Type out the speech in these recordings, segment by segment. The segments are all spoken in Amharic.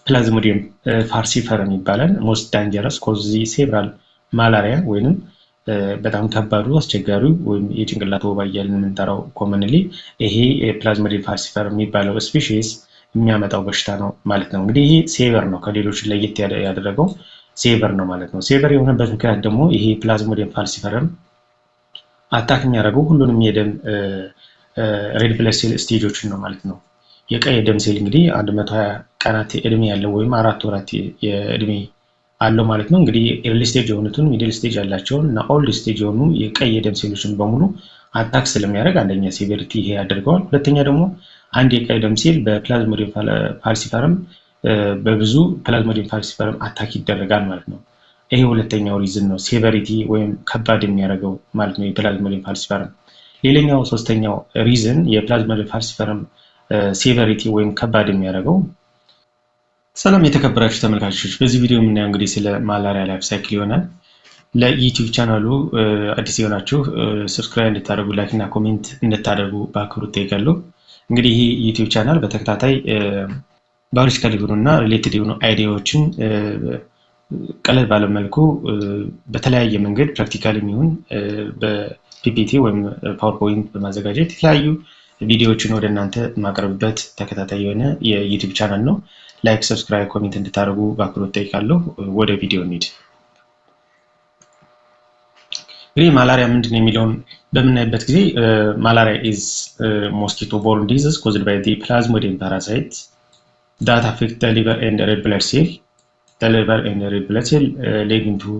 ፕላዝሞዲየም ፋልሲፈረም ይባላል። ሞስት ዳንጀረስ ኮዝ ሴቨራል ማላሪያ ወይንም በጣም ከባዱ አስቸጋሪው ወይም የጭንቅላት ወባ እያልን የምንጠራው ኮመንሊ ይሄ ፕላዝሞዲየም ፋልሲፈረም የሚባለው ስፔሺስ የሚያመጣው በሽታ ነው ማለት ነው። እንግዲህ ይሄ ሴቨር ነው፣ ከሌሎች ለየት ያደረገው ሴቨር ነው ማለት ነው። ሴቨር የሆነበት ምክንያት ደግሞ ይሄ ፕላዝሞዲየም ፋልሲፈረም አታክ የሚያደርገው ሁሉንም የደም ሬድ ብለድ ሴል ስቴጆችን ነው ማለት ነው። የቀይ ደም ሴል እንግዲህ 120 ቀናት እድሜ ያለው ወይም 4 ወራት የእድሜ አለው ማለት ነው። እንግዲህ ኤርሊ ስቴጅ የሆኑትን ሚድል ስቴጅ ያላቸውን እና ኦልድ ስቴጅ የሆኑ የቀይ ደም ሴሎችን በሙሉ አታክ ስለሚያደርግ አንደኛ ሴቨሪቲ ይሄ ያደርገዋል። ሁለተኛ ደግሞ አንድ የቀይ ደም ሴል በፕላዝሞዲየም ፋልሲፈረም በብዙ ፕላዝሞዲየም ፋልሲፈረም አታክ ይደረጋል ማለት ነው። ይሄ ሁለተኛው ሪዝን ነው ሴቨሪቲ ወይም ከባድ የሚያደርገው ማለት ነው የፕላዝሞዲየም ፋልሲፈረም። ሌላኛው ሶስተኛው ሪዝን የፕላዝሞዲየም ፋልሲፈረም ሴቨሪቲ ወይም ከባድ የሚያደርገው። ሰላም የተከበራችሁ ተመልካቾች፣ በዚህ ቪዲዮ የምናየው እንግዲህ ስለ ማላሪያ ላይፍ ሳይክል ይሆናል። ለዩቲዩብ ቻናሉ አዲስ የሆናችሁ ሰብስክራይብ እንድታደርጉ፣ ላይክ እና ኮሜንት እንድታደርጉ በአክብሮት ጠይቃለሁ። እንግዲህ ይህ ዩቲዩብ ቻናል በተከታታይ ባዮሎጂካል የሆኑ እና ሪሌትድ የሆኑ አይዲያዎችን ቀለል ባለ መልኩ በተለያየ መንገድ ፕራክቲካል የሚሆን በፒፒቲ ወይም ፓወርፖይንት በማዘጋጀት የተለያዩ ቪዲዮዎችን ወደ እናንተ የማቀርብበት ተከታታይ የሆነ የዩቲዩብ ቻናል ነው። ላይክ፣ ሰብስክራይብ፣ ኮሜንት እንድታደርጉ በአክብሮት ጠይቃለሁ። ወደ ቪዲዮ እንሂድ። እንግዲህ ማላሪያ ምንድን ነው የሚለውን በምናይበት ጊዜ ማላሪያ ኢዝ ሞስኪቶ ቦርን ዲዚዝ ኮዝድ ባይ ዲ ፕላዝሞዲየም ፓራሳይት ዳት አፌክት ዘ ሊቨር ኤንድ ሬድ ብለድ ሴል ሊቨር ኤንድ ሬድ ብለድ ሴል ሊዲንግ ቱ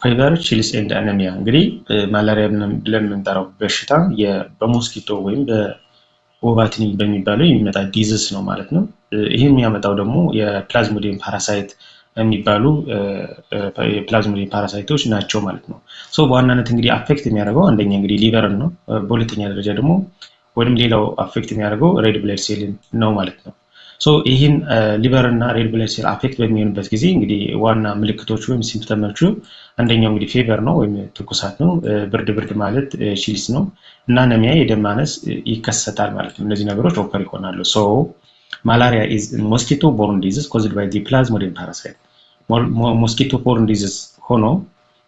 ፌቨር፣ ቺልስ ኤንድ አነሚያ። እንግዲህ ማላሪያ ብለን የምንጠራው በሽታ በሞስኪቶ ወይም በወባ ትንኝ በሚባለው የሚመጣ ዲዚዝ ነው ማለት ነው። ይህ የሚያመጣው ደግሞ የፕላዝሞዲየም ፓራሳይት የሚባሉ የፕላዝሞዲየም ፓራሳይቶች ናቸው ማለት ነው። በዋናነት እንግዲህ አፌክት የሚያደርገው አንደኛ እንግዲህ ሊቨርን ነው። በሁለተኛ ደረጃ ደግሞ ወይም ሌላው አፌክት የሚያደርገው ሬድ ብለድ ሴልን ነው ማለት ነው። ይህን ሊቨር እና ሬድ ብለድ ሴል አፌክት በሚሆንበት ጊዜ እንግዲህ ዋና ምልክቶች ወይም ሲምፕተሞቹ አንደኛው እንግዲህ ፌቨር ነው ወይም ትኩሳት ነው። ብርድ ማለት ቺልስ ነው እና አነሚያ የደም ማነስ ይከሰታል ማለት ነው። እነዚህ ነገሮች ኦከር ይሆናሉ። ማላሪያ ኢዝ ሞስኪቶ ቦርን ዲዚዝ ኮዝድ ባይ ዲ ፕላዝሞዲየም ፓራሳይት። ሞስኪቶ ቦርን ዲዚዝ ሆኖ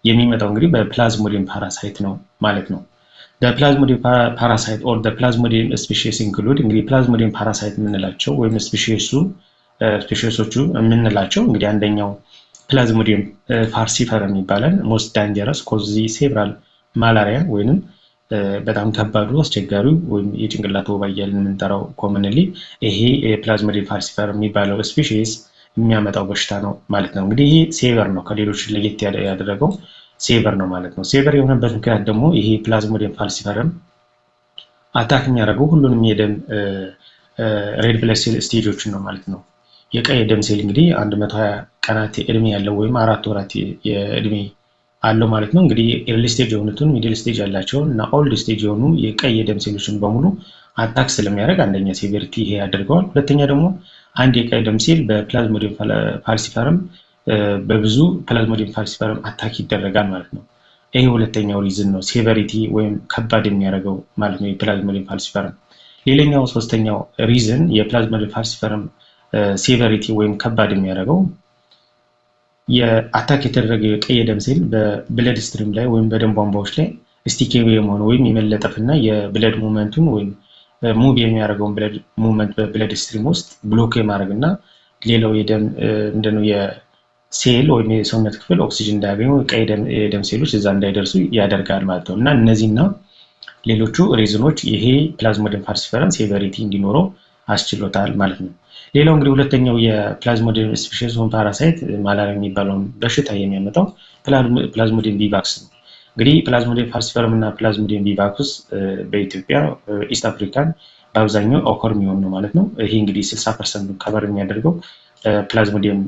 የሚመጣው እንግዲህ በፕላዝሞዲየም ፓራሳይት ነው ማለት ነው። ፕላዝሞዲየም ፓራሳይት ኦር ፕላዝሞዲየም ስፔሺስ ኢንክሉድ እንግዲህ ፕላዝሞዲየም ፓራሳይት የምንላቸው ወይም ስፔሺሶቹ የምንላቸው እንግዲህ አንደኛው ፕላዝሞዲየም ፋልሲፈረም ይባላል። ሞስት ዳንጀረስ ኮዝ ሴቨራል ማላሪያ ወይንም በጣም ከባዱ አስቸጋሪው ወይም የጭንቅላት ወባ እያልን የምንጠራው ኮመንሊ ይሄ ፕላዝሞዲየም ፋልሲፈረም የሚባለው ስፔሺስ የሚያመጣው በሽታ ነው ማለት ነው። እንግዲህ ይሄ ሴቨር ነው፣ ከሌሎች ለየት ያደረገው ሴቨር ነው ማለት ነው። ሴቨር የሆነበት ምክንያት ደግሞ ይሄ ፕላዝሞዲየም ፋልሲፈረም አታክ የሚያደርገው ሁሉንም የደም ሬድ ብለድ ሴል ስቴጆችን ነው ማለት ነው። የቀይ ደም ሴል እንግዲህ 120 ቀናት እድሜ ያለው ወይም 4 ወራት የእድሜ አለው ማለት ነው። እንግዲህ ኤርሊ ስቴጅ የሆኑትን ሚድል ስቴጅ ያላቸውን እና ኦልድ ስቴጅ የሆኑ የቀይ ደም ሴሎችን በሙሉ አታክ ስለሚያደርግ አንደኛ ሴቨሪቲ ይሄ ያደርገዋል። ሁለተኛ ደግሞ አንድ የቀይ ደም ሴል በፕላዝሞዲየም ፋልሲፈረም በብዙ ፕላዝሞዲየም ፋልሲፈረም አታክ ይደረጋል ማለት ነው። ይሄ ሁለተኛው ሪዝን ነው ሴቨሪቲ ወይም ከባድ የሚያደርገው ማለት ነው የፕላዝሞዲየም ፋልሲፈረም። ሌላኛው ሶስተኛው ሪዝን የፕላዝሞዲየም ፋልሲፈረም ሴቨሪቲ ወይም ከባድ የሚያደርገው የአታክ የተደረገ የቀይ ደም ሴል በብለድ ስትሪም ላይ ወይም በደም ቧንቧዎች ላይ ስቲክ የመሆን ወይም የመለጠፍና የብለድ ሙቭመንቱን ወይም ሙቭ የሚያደርገውን ብለድ ሙቭመንት በብለድ ስትሪም ውስጥ ብሎክ የማድረግ እና ሌላው የደም ምንድነው የሴል ወይም የሰውነት ክፍል ኦክሲጅን እንዳያገኙ ቀይ ደም ሴሎች እዛ እንዳይደርሱ ያደርጋል ማለት ነው። እና እነዚህና ሌሎቹ ሪዝኖች ይሄ ፕላዝሞዲየም ፋልሲፈረም ሴቨሪቲ እንዲኖረው አስችሎታል ማለት ነው። ሌላው እንግዲህ ሁለተኛው የፕላዝሞዲየም ስፔሺስ ኦን ፓራሳይት ማላሪያ የሚባለውን በሽታ የሚያመጣው ፕላዝሞዲየም ቪቫክስ ነው። እንግዲህ ፕላዝሞዲየም ፋልሲፈረም እና ፕላዝሞዲየም ቪቫክስ በኢትዮጵያ ኢስት አፍሪካን በአብዛኛው ኦከር የሚሆን ነው ማለት ነው። ይሄ እንግዲህ 60% ከቨር የሚያደርገው ፕላዝሞዲየም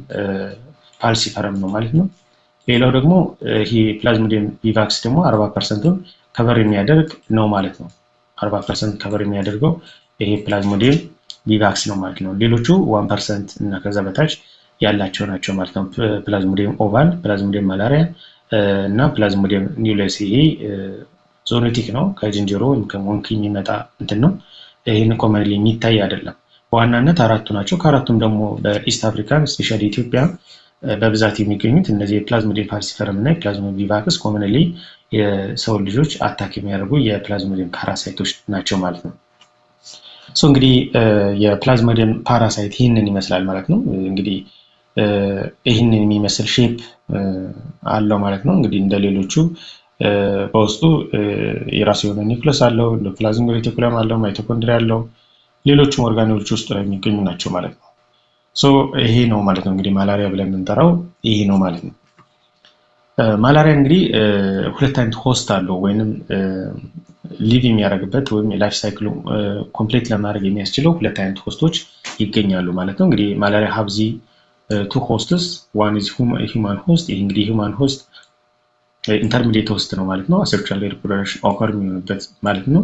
ፋልሲፈረም ነው ማለት ነው። ሌላው ደግሞ ይሄ ፕላዝሞዲየም ቪቫክስ ደግሞ 40% ከቨር የሚያደርግ ነው ማለት ነው። 40% ከቨር የሚያደርገው ይሄ ፕላዝሞዲየም ቪቫክስ ነው ማለት ነው። ሌሎቹ 1% እና ከዛ በታች ያላቸው ናቸው ማለት ነው። ፕላዝሞዲየም ኦቫል፣ ፕላዝሞዲየም ማላሪያ እና ፕላዝሞዲየም ኒውለስ ይሄ ዞኖቲክ ነው፣ ከዝንጀሮ ወይም ከሞንኪ የሚመጣ እንትን ነው። ይሄን ኮመንሊ የሚታይ አይደለም። በዋናነት አራቱ ናቸው። ከአራቱም ደግሞ በኢስት አፍሪካ ስፔሻሊ ኢትዮጵያ በብዛት የሚገኙት እነዚህ የፕላዝሞዲየም ፋልሲፈረም እና የፕላዝሞዲየም ቪቫክስ ኮመንሊ የሰው ልጆች አታክ የሚያደርጉ የፕላዝሞዲየም ፓራሳይቶች ናቸው ማለት ነው። ሶ እንግዲህ የፕላዝሞዲየም ፓራሳይት ይህንን ይመስላል ማለት ነው። እንግዲህ ይህንን የሚመስል ሼፕ አለው ማለት ነው። እንግዲህ እንደሌሎቹ በውስጡ የራሱ የሆነ ኒውክለስ አለው፣ ፕላዝሚድ ሬቲኩለም አለው፣ ማይቶኮንድሪያ አለው፣ ሌሎችም ኦርጋኖች ውስጥ ላይ የሚገኙ ናቸው ማለት ነው። ሶ ይሄ ነው ማለት ነው እንግዲህ ማላሪያ ብለን የምንጠራው ይሄ ነው ማለት ነው። ማላሪያ እንግዲህ ሁለት አይነት ሆስት አለው ወይንም ሊቭ የሚያደርግበት ወይም የላይፍ ሳይክሉ ኮምፕሊት ለማድረግ የሚያስችለው ሁለት አይነት ሆስቶች ይገኛሉ ማለት ነው። እንግዲህ ማላሪያ ሀብዚ ቱ ሆስትስ ዋን ኢዝ ሂውማን ሆስት። ይህ እንግዲህ ሂውማን ሆስት ኢንተርሚዲየት ሆስት ነው ማለት ነው። ሴክሹዋል ሪፕሮዳክሽን ኦከር የሚሆንበት ማለት ነው።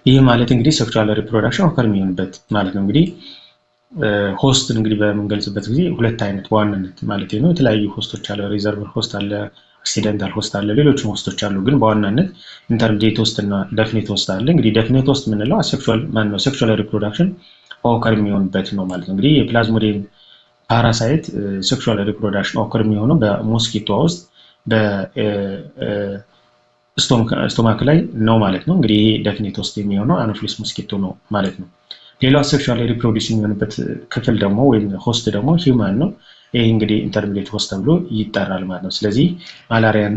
ይህ ማለት እንግዲህ ሴክሹዋል ሪፕሮዳክሽን ኦከር የሚሆንበት ማለት ነው። እንግዲህ ሆስትን እንግዲህ በምንገልጽበት ጊዜ ሁለት አይነት በዋናነት ማለት ነው። የተለያዩ ሆስቶች አለ፣ ሪዘርቨር ሆስት አለ፣ አክሲደንታል ሆስት አለ፣ ሌሎችም ሆስቶች አሉ። ግን በዋናነት ኢንተርሚዲየት ሆስት እና ደፊኒት ሆስት አለ። እንግዲህ ደፊኒት ሆስት የምንለው አሴክሹዋል ማነው ሴክሹዋል ሪፕሮዳክሽን ኦከር የሚሆንበት ነው ማለት ነው። እንግዲህ የፕላዝሞዲየም ፓራሳይት ሴክሹዋል ሪፕሮዳክሽን ኦከር የሚሆነው በሞስኪቶ ውስጥ በስቶማክ ላይ ነው ማለት ነው። እንግዲህ ይሄ ደፊኒት ሆስት የሚሆነው አኖፊሊስ ሞስኪቶ ነው ማለት ነው። ሌላው ሴክሹዋል ሪፕሮዲውስ የሚሆንበት ክፍል ደግሞ ወይም ሆስት ደግሞ ሂውማን ነው። ይህ እንግዲህ ኢንተርሚዲየት ሆስት ተብሎ ይጠራል ማለት ነው። ስለዚህ ማላሪያን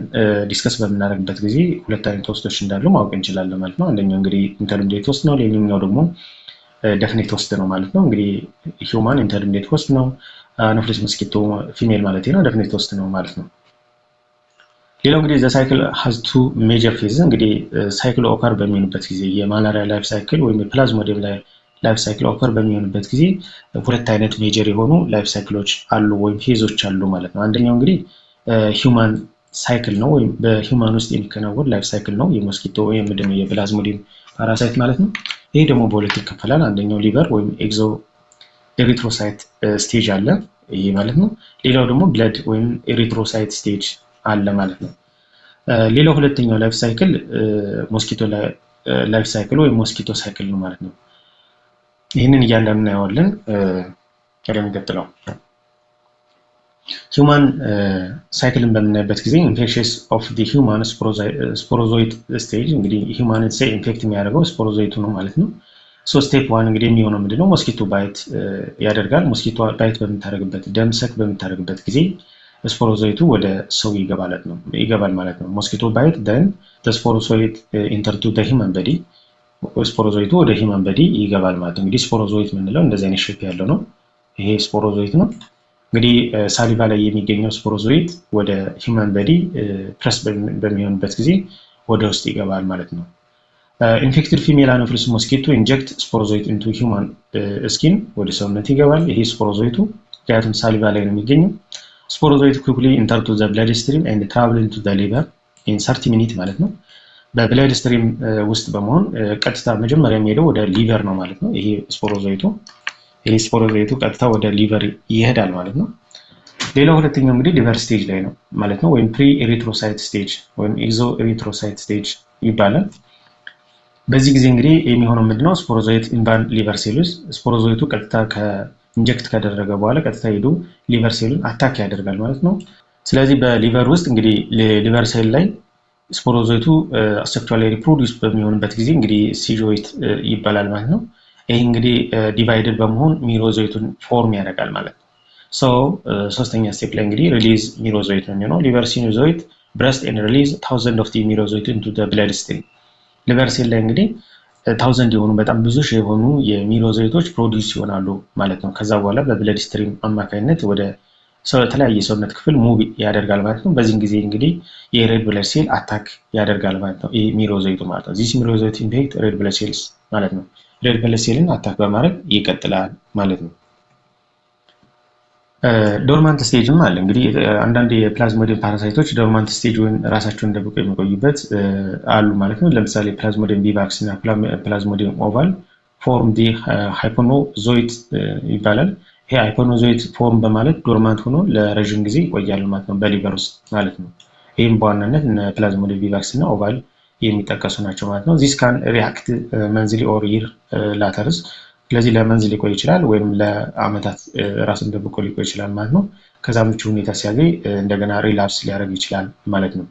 ዲስከስ በምናደርግበት ጊዜ ሁለት አይነት ሆስቶች እንዳሉ ማወቅ እንችላለን ማለት ነው። አንደኛው እንግዲህ ኢንተርሚዲየት ሆስት ነው፣ ሌላኛው ደግሞ ደፊኒት ሆስት ነው ማለት ነው። እንግዲህ ሂውማን ኢንተርሚዲየት ሆስት ነው፣ አኖፊሊስ ሞስኪቶ ፊሜል ማለት ነው፣ ደፊኒት ሆስት ነው ማለት ነው። ሌላው እንግዲህ ዘ ሳይክል ሃዝ ቱ ሜጀር ፌዝ። እንግዲህ ሳይክል ኦከር በሚሆንበት ጊዜ የማላሪያ ላይፍ ሳይክል ወይም የፕላዝሞዲየም ላይፍ ሳይክል ኦከር በሚሆንበት ጊዜ ሁለት አይነት ሜጀር የሆኑ ላይፍ ሳይክሎች አሉ ወይም ፌዞች አሉ ማለት ነው። አንደኛው እንግዲህ ሂውማን ሳይክል ነው ወይም በሂውማን ውስጥ የሚከናወን ላይፍ ሳይክል ነው የሞስኪቶ ወይም ደግሞ የፕላዝሞዲየም ፓራሳይት ማለት ነው። ይሄ ደግሞ በሁለት ይከፈላል። አንደኛው ሊቨር ወይም ኤግዞ ኤሪትሮሳይት ስቴጅ አለ ይሄ ማለት ነው። ሌላው ደግሞ ብለድ ወይም ኤሪትሮሳይት ስቴጅ አለ ማለት ነው። ሌላው ሁለተኛው ላይፍ ሳይክል ሞስኪቶ ላይፍ ሳይክል ወይም ሞስኪቶ ሳይክል ነው ማለት ነው። ይህንን እያንዳንዱ እናየዋለን። ወደሚቀጥለው ሂውማን ሳይክልን በምናይበት ጊዜ ኢንፌክሽንስ ኦፍ ዲ ሂውማን ስፖሮዞይት ስቴጅ እንግዲህ ሂውማንን ኢንፌክት የሚያደርገው ስፖሮዞይቱ ነው ማለት ነው። ሶ ስቴፕ ዋን እንግዲህ የሚሆነው ምንድነው? ሞስኪቶ ባይት ያደርጋል። ሞስኪቶ ባይት በምታደርግበት ደምሰክ በምታደርግበት ጊዜ ስፖሮዞይቱ ወደ ሰው ይገባል ማለት ነው። ሞስኪቶ ባይት ደን ስፖሮዞይት ኢንተር ቱ ዘ ሂውማን ቦዲ ስፖሮዞይቱ ወደ ሂውማን ቦዲ ይገባል ማለት ነው። እንግዲህ ስፖሮዞይት የምንለው እንደዚህ አይነት ሼፕ ያለው ነው። ይሄ ስፖሮዞይት ነው። እንግዲህ ሳሊቫ ላይ የሚገኘው ስፖሮዞይት ወደ ሂውማን ቦዲ ፕረስ በሚሆንበት ጊዜ ወደ ውስጥ ይገባል ማለት ነው። ኢንፌክትድ ፊሜል አኖፊሊስ ሞስኪቶ ኢንጀክት ስፖሮዞይት ኢንቱ ሂውማን ስኪን ወደ ሰውነት ይገባል። ይሄ ስፖሮዞይቱ ምክንያቱም ሳሊቫ ላይ ነው የሚገኘው። ስፖሮዞይት quickly enter to the bloodstream and travel into the liver in 30 minutes ማለት ነው። በብለድ ስትሪም ውስጥ በመሆን ቀጥታ መጀመሪያ የሚሄደው ወደ ሊቨር ነው ማለት ነው። ይሄ ስፖሮዞይቱ ቀጥታ ወደ ሊቨር ይሄዳል ማለት ነው። ሌላው ሁለተኛው እንግዲህ ሊቨር ስቴጅ ላይ ነው ማለት ነው፣ ወይም ፕሪ ኤሪትሮሳይት ስቴጅ ወይም ኤግዞ ኤሪትሮሳይት ስቴጅ ይባላል። በዚህ ጊዜ እንግዲህ የሚሆነው ምንድነው? ስፖሮዞይት ኢንቫድ ሊቨር ሴልስ ስፖሮዞይቱ ቀጥታ ኢንጀክት ካደረገ በኋላ ቀጥታ ሄዶ ሊቨር ሴልን አታክ ያደርጋል ማለት ነው። ስለዚህ በሊቨር ውስጥ እንግዲህ ሊቨር ሴል ላይ ስፖሮዞይቱ ሴክሹዋሊ ሪፕሮዲውስ በሚሆንበት ጊዜ እንግዲህ ሲዞይት ይባላል ማለት ነው። ይሄ እንግዲህ ዲቫይድድ በመሆን ሚሮዞይቱን ፎርም ያደርጋል ማለት ነው። ሶ ሶስተኛ ስቴፕ ላይ እንግዲህ ሪሊዝ ሚሮዞይት ነው የሚሆነው። ሊቨር ሲኖዞይት ብረስት ኤንድ ሪሊዝ 1000 ኦፍ ዲ ሚሮዞይት ኢንቱ ዘ ብለድ ስትሪም። ሊቨር ሴል ላይ እንግዲህ 1000 የሆኑ በጣም ብዙ ሺህ የሆኑ የሚሮዞይቶች ፕሮዲውስ ይሆናሉ ማለት ነው። ከዛ በኋላ በብለድ ስትሪም አማካኝነት ወደ የተለያየ ሰውነት ክፍል ሙቭ ያደርጋል ማለት ነው። በዚህን ጊዜ እንግዲህ የሬድ ብለድ ሴል አታክ ያደርጋል ማለት ነው። ይሄ ሚሮዞይቱ ማለት ነው። ዚስ ሚሮዞይት ኢንፌክት ሬድ ብለድ ሴልስ ማለት ነው። ሬድ ብለድ ሴልን አታክ በማድረግ ይቀጥላል ማለት ነው። ዶርማንት ስቴጅም አለ። እንግዲህ አንዳንድ የፕላዝሞዲየም ፓራሳይቶች ዶርማንት ስቴጅ ወይም ራሳቸውን ደብቀው የሚቆዩበት አሉ ማለት ነው። ለምሳሌ ፕላዝሞዲየም ቪቫክስ እና ፕላዝሞዲየም ኦቫል ፎርም ዲ ሃይፖኖዞይት ይባላል። ይሄ ሃይፖኖዞይት ፎርም በማለት ዶርማንት ሆኖ ለረጅም ጊዜ ይቆያሉ ማለት ነው በሊቨር ውስጥ ማለት ነው። ይህም በዋናነት ፕላዝሞዲየም ቪቫክስ እና ኦቫል የሚጠቀሱ ናቸው ማለት ነው። ዚስ ካን ሪአክት መንዝሊ ኦር ይር ላተርስ ስለዚህ ለመንዝ ሊቆይ ይችላል ወይም ለአመታት ራስን ደብቆ ሊቆይ ይችላል ማለት ነው። ከዛ ምቹ ሁኔታ ሲያገኝ እንደገና ሪላፕስ ሊያደርግ ይችላል ማለት ነው።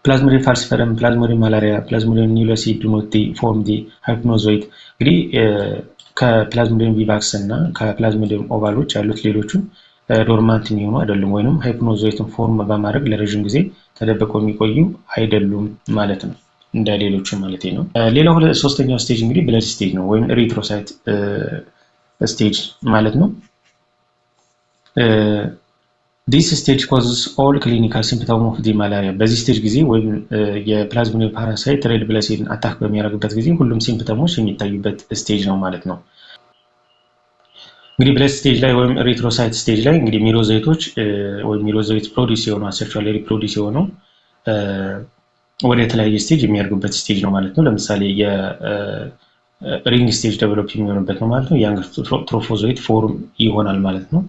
ፕላዝሞዲየም ፋልሲፈረም፣ ፕላዝሞዲየም ማላሪያ፣ ፕላዝሞዲየም ኒውሎሲ ዱ ኖት ፎርም ዲ ሃይፕኖዞይት። እንግዲህ ከፕላዝሞዲየም ቪቫክስ እና ከፕላዝሞዲየም ኦቫሎች ያሉት ሌሎቹ ዶርማንት የሚሆኑ አይደሉም ወይንም ሃይፕኖዞይትን ፎርም በማድረግ ለረጅም ጊዜ ተደብቀው የሚቆዩ አይደሉም ማለት ነው፣ እንደ ሌሎቹ ማለት ነው። ሌላው ሶስተኛው ስቴጅ እንግዲህ ብለድ ስቴጅ ነው ወይም ኤሪትሮሳይት ስቴጅ ማለት ነው። ዲስ ስቴጅ ኮዝስ ኦል ክሊኒካል ሲምፕተም ኦፍ ዲ ማላሪያ። በዚህ ስቴጅ ጊዜ ወይም የፕላዝሞዲየም ፓራሳይት ሬድ ብለድ ሴልን አታክ በሚያደርግበት ጊዜ ሁሉም ሲምፕተሞች የሚታዩበት ስቴጅ ነው ማለት ነው። እንግዲህ ብለድ ስቴጅ ላይ ወይም ኤሪትሮሳይት ስቴጅ ላይ እንግዲህ ሚሮዞይቶች ወይም ሚሮዞይት ፕሮዲስ የሆኑ አሴክሹዋሊ ሪፕሮዲስ የሆነው ወደ የተለያየ ስቴጅ የሚያድጉበት ስቴጅ ነው ማለት ነው። ለምሳሌ የሪንግ ስቴጅ ዴቨሎፕ የሚሆንበት ነው ማለት ነው። ያንግ ትሮፎዞይት ፎርም ይሆናል ማለት ነው።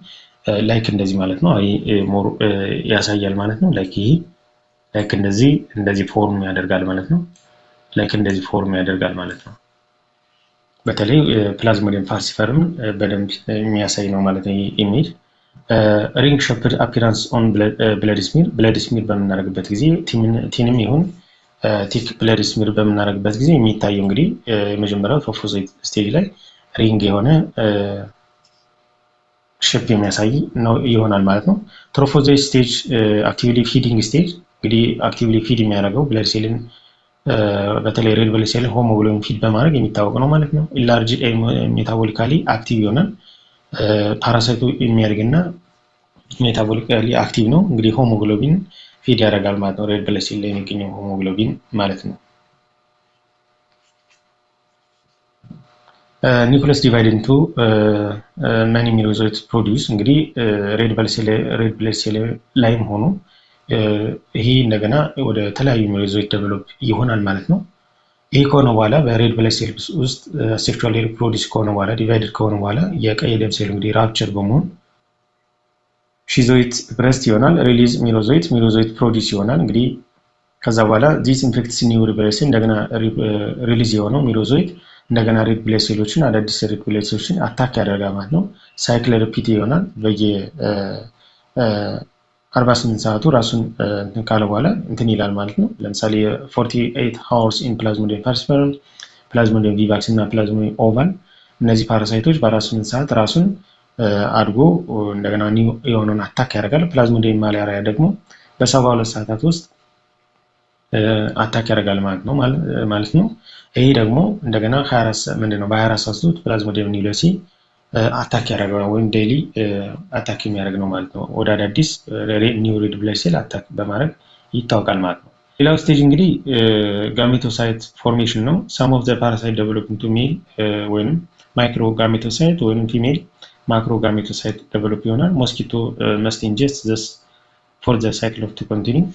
ላይክ እንደዚህ ማለት ነው። አይ ሞር ያሳያል ማለት ነው። ላይክ ይሄ ላይክ እንደዚህ ፎርም ያደርጋል ማለት ነው። ላይክ እንደዚህ ፎርም ያደርጋል ማለት ነው። በተለይ ፕላዝሞዲየም ፋልሲፈረም በደንብ የሚያሳይ ነው ማለት ነው። ኢሜጅ ሪንግ ሼፕድ አፒራንስ ኦን ብለድ ስሚር። ብለድ ስሚር በምናደርግበት ጊዜ ቲንም ይሁን ቲክ ብለድ ስሚር በምናደርግበት ጊዜ የሚታየው እንግዲህ የመጀመሪያው ትሮፎዞይት ስቴጅ ላይ ሪንግ የሆነ ሼፕ የሚያሳይ ነው ይሆናል ማለት ነው። ትሮፎዞይት ስቴጅ አክቲቭሊ ፊዲንግ ስቴጅ እንግዲህ አክቲቭሊ ፊድ የሚያደርገው ብለድ ሴልን በተለይ ሬድ ብለድ ሴል ሆሞግሎቢን ፊድ በማድረግ የሚታወቅ ነው ማለት ነው። ኢንላርጅ ሜታቦሊካሊ አክቲቭ ይሆናል። ፓራሳይቱ የሚያድግና ሜታቦሊካሊ አክቲቭ ነው። እንግዲህ ሆሞግሎቢን ፊድ ያደርጋል ማለት ነው። ሬድ ብለድ ሴል ላይ የሚገኘው ሆሞግሎቢን ማለት ነው። ኒውክለስ ዲቫይድ ኢንቱ ማኒ ሚሮዞይት ፕሮዲዩስ። እንግዲህ ሬድ ብለድ ሴል ላይም ሆኖ ይሄ እንደገና ወደ ተለያዩ ሚሮዞይት ዴቨሎፕ ይሆናል ማለት ነው። ይሄ ከሆነ በኋላ በሬድ ብለድ ሴል ውስጥ ሴክሹዋሊ ሪፕሮዲዩስ ከሆነ በኋላ ዲቫይድድ ከሆነ በኋላ የቀይ ደም ሴል እንግዲህ ራፕቸር በመሆን ሺዞይት ብረስት ይሆናል። ሪሊዝ ሚሮዞይት ፕሮዲዩስ ይሆናል። እንግዲህ ከዛ በኋላ ዲስ ኢንፌክትስ ኒው ሬድ ብለድ ሴል እንደገና ሪሊዝ የሆነው ሚሮዞይት እንደገና ሬድ ብለድ ሴሎችን አዳዲስ ሬድ ብለድ ሴሎችን አታክ ያደርጋል ማለት ነው። ሳይክል ሪፒት ይሆናል። በየ 48 ሰዓቱ ራሱን እንትን ካለ በኋላ እንትን ይላል ማለት ነው። ለምሳሌ 48 hours in Plasmodium falciparum፣ Plasmodium vivax እና Plasmodium ovale እነዚህ ፓራሳይቶች በ48 ሰዓት ራሱን አድጎ እንደገና ኒው የሆነውን አታክ ያደርጋል። Plasmodium malaria ደግሞ በ72 ሰዓታት ውስጥ አታክ ያደርጋል ማለት ነው። ይሄ ደግሞ እንደገና 24 ሰዓት ውስጥ Plasmodium ኒውሎሲ አታክ ያደርጋል ወይም ዴይሊ አታክ የሚያደርግ ነው ማለት ነው። ወደ አዳዲስ ኒው ሬድ ብለድ ሴል አታክ በማድረግ ይታወቃል ማለት ነው። ሌላው ስቴጅ እንግዲህ ጋሜቶሳይት ፎርሜሽን ነው። ሳም ኦፍ ዘ ፓራሳይት ዴቨሎፕ ኢንቱ ሜል ወይም ማይክሮ ጋሜቶሳይት ወይም ፊሜል ማክሮ ጋሜቶሳይት ዴቨሎፕ ይሆናል። ሞስኪቶ መስት ኢንጀስት ዘስ ፎር ዘ ሳይክል ኦፍ ቱ ኮንቲኒው።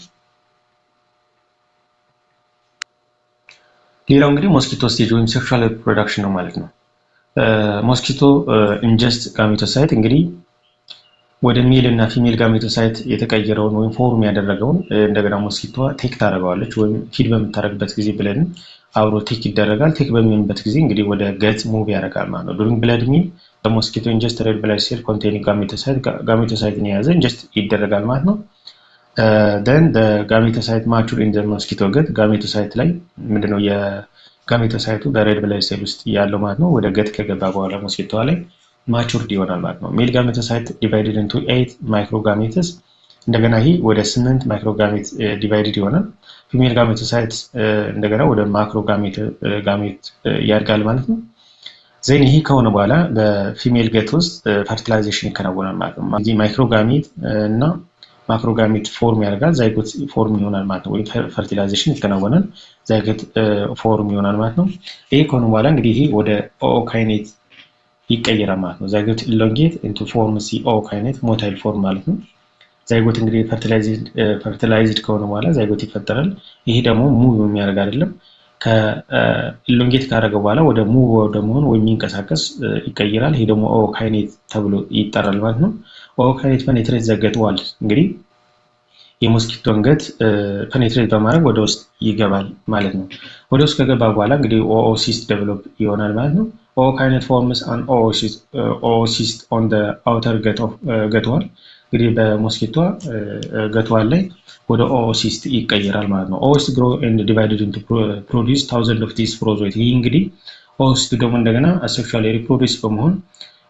ሌላው እንግዲህ ሞስኪቶ ስቴጅ ወይም ሴክሹዋል ሪፕሮዳክሽን ነው ማለት ነው። ሞስኪቶ ኢንጀስት ጋሜቶሳይት እንግዲህ ወደ ሜል እና ፊሜል ጋሜቶሳይት የተቀየረውን ወይም ፎርም ያደረገውን እንደገና ሞስኪቶ ቴክ ታደርገዋለች ወይም ፊድ በምታደርግበት ጊዜ ብለን አብሮ ቴክ ይደረጋል። ቴክ በሚሆንበት ጊዜ እንግዲህ ወደ ገት ሙቭ ያደርጋል ማለት ነው። ዱሪንግ ብለድ ሚል በሞስኪቶ ኢንጀስት ሬድ ብለድ ሴል ኮንቴኒንግ ጋሜቶሳይትን የያዘ ኢንጀስት ይደረጋል ማለት ነው። then the gametosite mature in the mosquito gut። ጋሜቶሳይት ላይ ምንድነው የጋሜቶሳይቱ በሬድ ብለድ ሴል ውስጥ ያለው ማለት ነው። ወደ ገት ከገባ በኋላ ሞስኪቶ ላይ ማቹርድ ይሆናል ማለት ነው። ሜል ጋሜቶሳይት ዲቫይድድ ኢንቱ 8 ማይክሮጋሜትስ። እንደገና ይሄ ወደ 8 ማይክሮጋሜት ዲቫይድድ ይሆናል። ፊሜል ጋሜቶሳይት እንደገና ወደ ማክሮጋሜት ያድጋል ማለት ነው። ዜን ይሄ ከሆነ በኋላ በፊሜል ገት ውስጥ ፈርቲላይዜሽን ይከናወናል ማለት ነው። እዚህ ማይክሮጋሜት እና ማክሮጋሜት ፎርም ያደርጋል። ዛይጎት ፎርም ይሆናል ማለት ነው። ወይ ፈርቲላይዜሽን ይከናወናል፣ ዛይጎት ፎርም ይሆናል ማለት ነው። ይሄ ከሆነ በኋላ እንግዲህ ይሄ ወደ ኦኦካይኔት ይቀየራል ማለት ነው። ዛይጎት ኢሎንጌት ኢንቱ ፎርም ሲ ኦኦካይኔት ሞታይል ፎርም ማለት ነው። ዛይጎት እንግዲህ ፈርቲላይዝድ ከሆነ በኋላ ዛይጎት ይፈጠራል። ይሄ ደግሞ ሙቭ የሚያደርግ አይደለም። ከኢሎንጌት ካደረገ በኋላ ወደ ሙቭ ወደ መሆን ወይ የሚንቀሳቀስ ይቀየራል። ይሄ ደግሞ ኦኦካይኔት ተብሎ ይጠራል ማለት ነው። ኦኦካይኔት ፔኔትሬት ዘ ገት ዋል። እንግዲህ የሞስኪቶ አንገት ፔኔትሬት በማድረግ ወደ ውስጥ ይገባል ማለት ነው። ወደ ውስጥ ከገባ በኋላ እንግዲህ ኦኦሲስት ዴቨሎፕ ይሆናል ማለት ነው። ኦካይኔት ፎርምስ አን ኦኦሲስት ኦን ዘ አውተር ገት ዋል። እንግዲህ በሞስኪቷ ገት ዋል ላይ ወደ ኦኦሲስት ይቀየራል ማለት ነው። ኦኦሲስት ግሮ ኤንድ ዲቫይድድ ኢንቱ ፕሮዲውስ ታውዘንድ ኦፍ ዲስ ስፖሮዞይት። ይህ እንግዲህ ኦኦሲስት ደግሞ እንደገና አሴክሹዋሊ ሪፕሮዲውስ በመሆን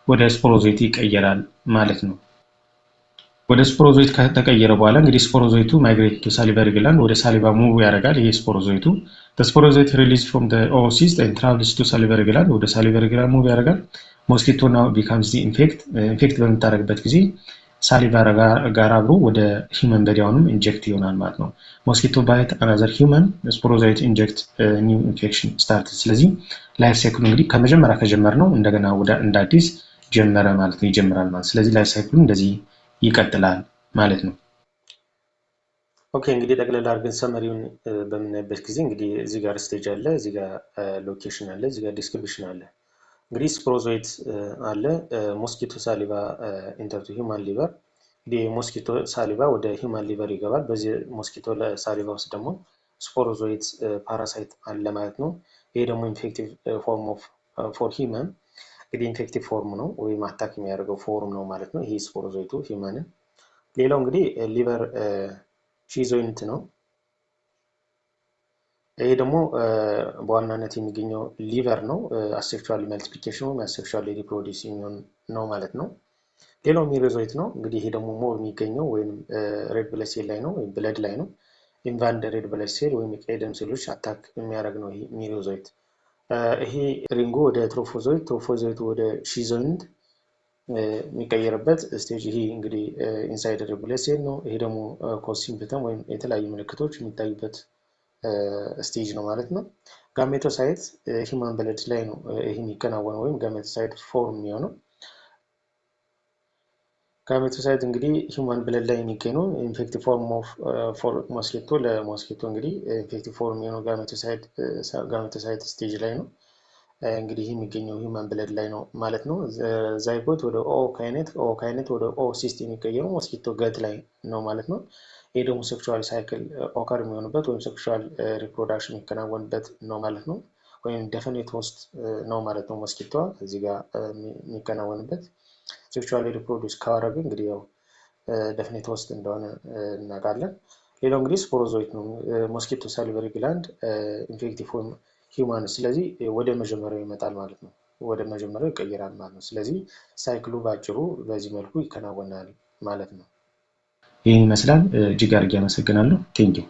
ወደ ስፖሮዞይት ይቀየራል ማለት ነው። ወደ ስፖሮዞይት ከተቀየረ በኋላ እንግዲህ ስፖሮዞይቱ ማይግሬት ቱ ሳሊቫሪ ግላንድ ወደ ሳሊቫ ሙቭ ያደርጋል። ይሄ ስፖሮዞይቱ ስፖሮዞይት ሪሊዝ ፍሮም ዘ ኦኦሲስት ኤንድ ትራቭልስ ቱ ሳሊቫሪ ግላንድ ወደ ሳሊቫሪ ግላንድ ሙቭ ያደርጋል። ሞስኪቶ ናው ቢካምስ ዲ ኢንፌክት በምታደርግበት ጊዜ ሳሊቫ ጋር አብሮ ወደ ሂውመን በዲ አሁንም ኢንጀክት ይሆናል ማለት ነው። ሞስኪቶ ባይት አናዘር ሂውመን ስፖሮዞይት ኢንጀክት ኒው ኢንፌክሽን ስታርት። ስለዚህ ላይፍ ሳይክሉ እንግዲህ ከመጀመሪያ ከጀመርነው እንደገና እንደ አዲስ ጀመረ ማለት ነው፣ ይጀምራል ማለት። ስለዚህ ላይፍ ሳይክሉ እንደዚህ ይቀጥላል ማለት ነው። ኦኬ እንግዲህ ጠቅላላ አድርገን ሰመሪውን በምናይበት ጊዜ እንግዲህ እዚህ ጋር ስቴጅ አለ፣ እዚህ ጋር ሎኬሽን አለ፣ እዚህ ጋር ዲስክሪፕሽን አለ። እንግዲህ ስፖሮዞይት አለ፣ ሞስኪቶ ሳሊቫ ኢንተርቱ ሂውማን ሊቨር። እንግዲህ ሞስኪቶ ሳሊቫ ወደ ሂውማን ሊቨር ይገባል። በዚህ ሞስኪቶ ሳሊቫ ውስጥ ደግሞ ስፖሮዞይት ፓራሳይት አለ ማለት ነው። ይሄ ደግሞ ኢንፌክቲቭ ፎርም ኦፍ ፎር ሂውማን እንግዲህ ኢንፌክቲቭ ፎርም ነው ወይም አታክ የሚያደርገው ፎርም ነው ማለት ነው። ይሄ ስፖሮዞይቱ ሂውማንን። ሌላው እንግዲህ ሊቨር ሺዞይንት ነው። ይሄ ደግሞ በዋናነት የሚገኘው ሊቨር ነው። አሴክሹዋል መልቲፕሊኬሽን ወይም አሴክሹዋል ሪፕሮዲውሲንግ ነው ማለት ነው። ሌላው ሚሮዞይት ነው። እንግዲህ ይሄ ደግሞ ሞር የሚገኘው ወይም ሬድ ብለድ ሴል ላይ ነው ወይም ብለድ ላይ ነው። ኢንቫልድ ሬድ ብለድ ሴል ወይም የቀይ ደም ሴሎች አታክ የሚያደርግ ነው ይሄ ሚሮዞይት። ይሄ ሪንጎ ወደ ትሮፎዞይት፣ ትሮፎዞይቱ ወደ ሺዞይንት የሚቀየርበት ስቴጅ ይሄ እንግዲህ ኢንሳይድ ሬድ ብለድ ሴል ነው። ይሄ ደግሞ ኮዝ ሲምፕተም ወይም የተለያዩ ምልክቶች የሚታዩበት ስቴጅ ነው ማለት ነው። ጋሜቶሳይት ሂውማን ብለድ ላይ ነው ይሄ የሚከናወነው ወይም ጋሜቶሳይት ፎርም የሚሆነው። ጋሜቶሳይት እንግዲህ ሂውማን ብለድ ላይ የሚገኝ ነው። ኢንፌክቲቭ ፎርም ኦፍ ፎር ሞስኪቶ ለሞስኪቶ እንግዲህ ኢንፌክቲቭ ፎርም የሚሆነው ጋሜቶሳይት ስቴጅ ላይ ነው። እንግዲህ የሚገኘው ሂውማን ብለድ ላይ ነው ማለት ነው። ዛይጎት ወደ ኦ ካይኔት ወደ ኦ ሲስት የሚቀየረው ሞስኪቶ ገት ላይ ነው ማለት ነው። ይህ ደግሞ ሴክሹዋል ሳይክል ኦከር የሚሆንበት ወይም ሴክሹዋል ሪፕሮዳክሽን የሚከናወንበት ነው ማለት ነው። ወይም ዴፊኒት ሆስት ነው ማለት ነው። ሞስኪቷ እዚህ ጋር የሚከናወንበት ሴክሹዋል ሪፕሮዲውስ ካደረገ እንግዲህ ያው ዴፊኒት ሆስት እንደሆነ እናውቃለን። ሌላው እንግዲህ ስፖሮዞይት ነው። ሞስኪቶ ሳሊቨሪ ግላንድ ኢንፌክቲቭ ሂውማን፣ ስለዚህ ወደ መጀመሪያው ይመጣል ማለት ነው። ወደ መጀመሪያው ይቀይራል ማለት ነው። ስለዚህ ሳይክሉ ባጭሩ በዚህ መልኩ ይከናወናል ማለት ነው። ይህን ይመስላል። እጅግ አድርጌ አመሰግናለሁ። ቴንኪው